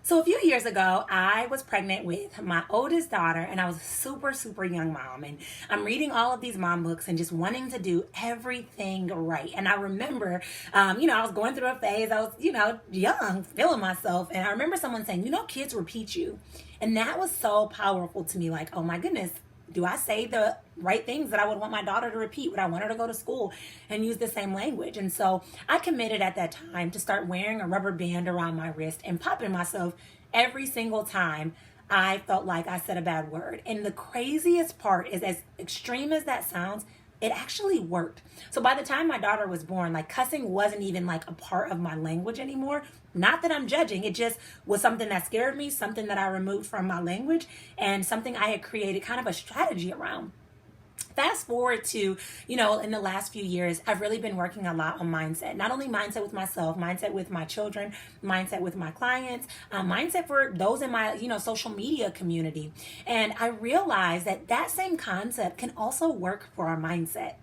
So a few years ago, I was pregnant with my oldest daughter, and I was a super, super young mom. And I'm reading all of these mom books and just wanting to do everything right. And I remember, I was going through a phase. I was, young, feeling myself. And I remember someone saying, kids repeat you. And that was so powerful to me. Like, oh my goodness, do I say the right things that I would want my daughter to repeat? Would I want her to go to school and use the same language? And so I committed at that time to start wearing a rubber band around my wrist and popping myself every single time I felt like I said a bad word. And the craziest part is, as extreme as that sounds, it actually worked. So by the time my daughter was born, like, cussing wasn't even like a part of my language anymore. Not that I'm judging, it just was something that scared me, something that I removed from my language, and something I had created kind of a strategy around. Fast forward to, in the last few years, I've really been working a lot on mindset. Not only mindset with myself, mindset with my children, mindset with my clients, mindset for those in my, social media community. And I realized that that same concept can also work for our mindset.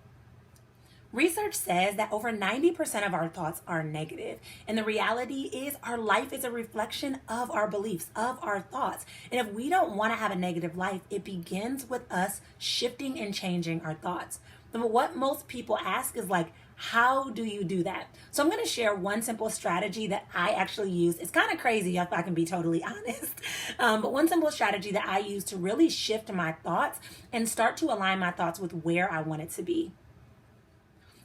Research says that over 90% of our thoughts are negative. And the reality is our life is a reflection of our beliefs, of our thoughts. And if we don't want to have a negative life, it begins with us shifting and changing our thoughts. But what most people ask is like, how do you do that? So I'm going to share one simple strategy that I actually use. It's kind of crazy if I can be totally honest. But one simple strategy that I use to really shift my thoughts and start to align my thoughts with where I want it to be.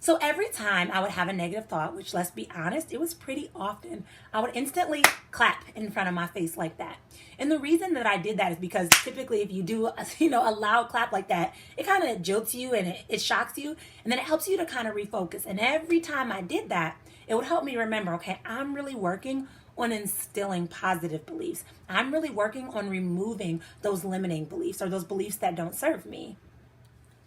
So every time I would have a negative thought, which, let's be honest, it was pretty often, I would instantly clap in front of my face like that. And the reason that I did that is because typically if you do a loud clap like that, it kind of jolts you and it shocks you, and then it helps you to kind of refocus. And every time I did that, it would help me remember, okay, I'm really working on instilling positive beliefs. I'm really working on removing those limiting beliefs or those beliefs that don't serve me.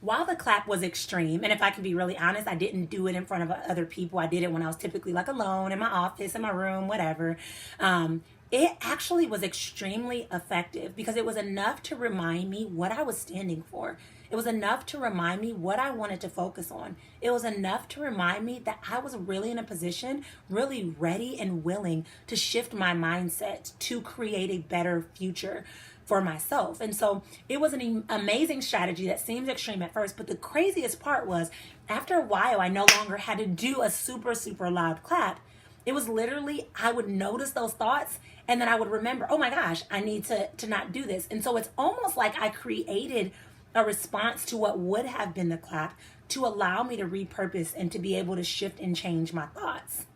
While the clap was extreme, and if I can be really honest, I didn't do it in front of other people. I did it when I was typically like alone in my office, in my room, whatever. It actually was extremely effective because it was enough to remind me what I was standing for. It was enough to remind me what I wanted to focus on. It was enough to remind me that I was really in a position, really ready and willing to shift my mindset to create a better future for myself. And so it was an amazing strategy that seems extreme at first, but the craziest part was after a while, I no longer had to do a super, super loud clap. It was literally, I would notice those thoughts and then I would remember, oh my gosh, I need to not do this. And so it's almost like I created a response to what would have been the clap to allow me to repurpose and to be able to shift and change my thoughts.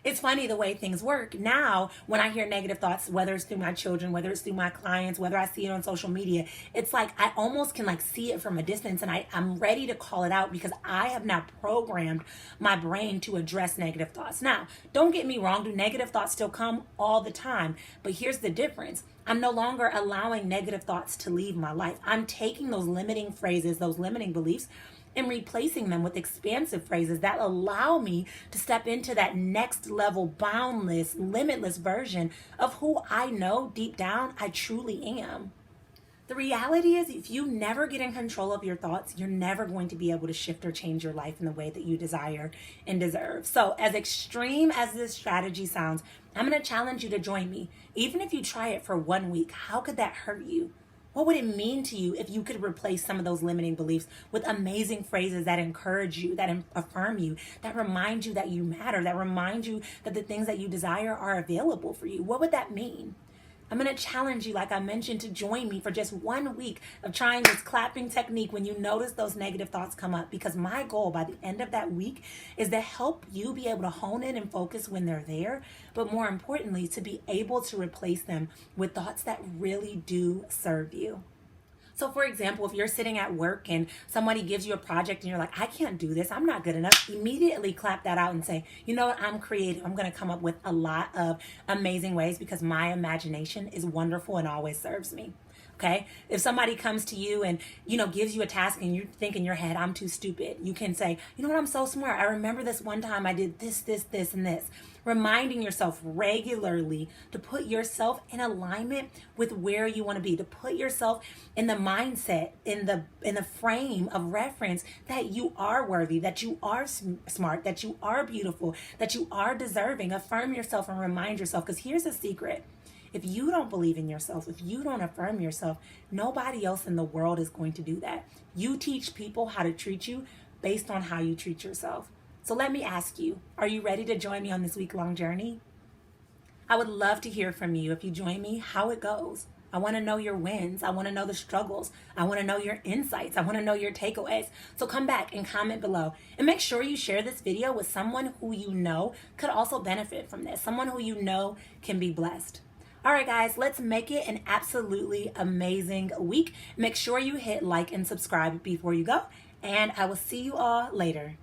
It's funny the way things work. Now, when I hear negative thoughts, whether it's through my children, whether it's through my clients, whether I see it on social media, it's like I almost can see it from a distance, and I'm ready to call it out because I have now programmed my brain to address negative thoughts. Now, don't get me wrong, do negative thoughts still come all the time? But here's the difference. I'm no longer allowing negative thoughts to leave my life. I'm taking those limiting phrases, those limiting beliefs, and replacing them with expansive phrases that allow me to step into that next level, boundless, limitless version of who I know deep down I truly am. The reality is, if you never get in control of your thoughts, you're never going to be able to shift or change your life in the way that you desire and deserve. So as extreme as this strategy sounds, I'm going to challenge you to join me. Even if you try it for 1 week, how could that hurt you? What would it mean to you if you could replace some of those limiting beliefs with amazing phrases that encourage you, that affirm you, that remind you that you matter, that remind you that the things that you desire are available for you? What would that mean? I'm going to challenge you, like I mentioned, to join me for just 1 week of trying this clapping technique when you notice those negative thoughts come up, because my goal by the end of that week is to help you be able to hone in and focus when they're there, but more importantly, to be able to replace them with thoughts that really do serve you. So for example, if you're sitting at work and somebody gives you a project and you're like, I can't do this, I'm not good enough, immediately clap that out and say, you know what, I'm creative. I'm going to come up with a lot of amazing ways because my imagination is wonderful and always serves me. Okay. If somebody comes to you and, gives you a task and you think in your head, I'm too stupid, you can say, you know what, I'm so smart. I remember this one time I did this, and this. Reminding yourself regularly to put yourself in alignment with where you want to be, to put yourself in the mindset, in the frame of reference that you are worthy, that you are smart, that you are beautiful, that you are deserving. Affirm yourself and remind yourself, because here's a secret. If you don't believe in yourself, if you don't affirm yourself, nobody else in the world is going to do that. You teach people how to treat you based on how you treat yourself. So let me ask you, are you ready to join me on this week-long journey? I would love to hear from you if you join me, how it goes. I want to know your wins. I want to know the struggles. I want to know your insights. I want to know your takeaways. So come back and comment below. And make sure you share this video with someone who you know could also benefit from this. Someone who you know can be blessed. All right, guys, let's make it an absolutely amazing week. Make sure you hit like and subscribe before you go. And I will see you all later.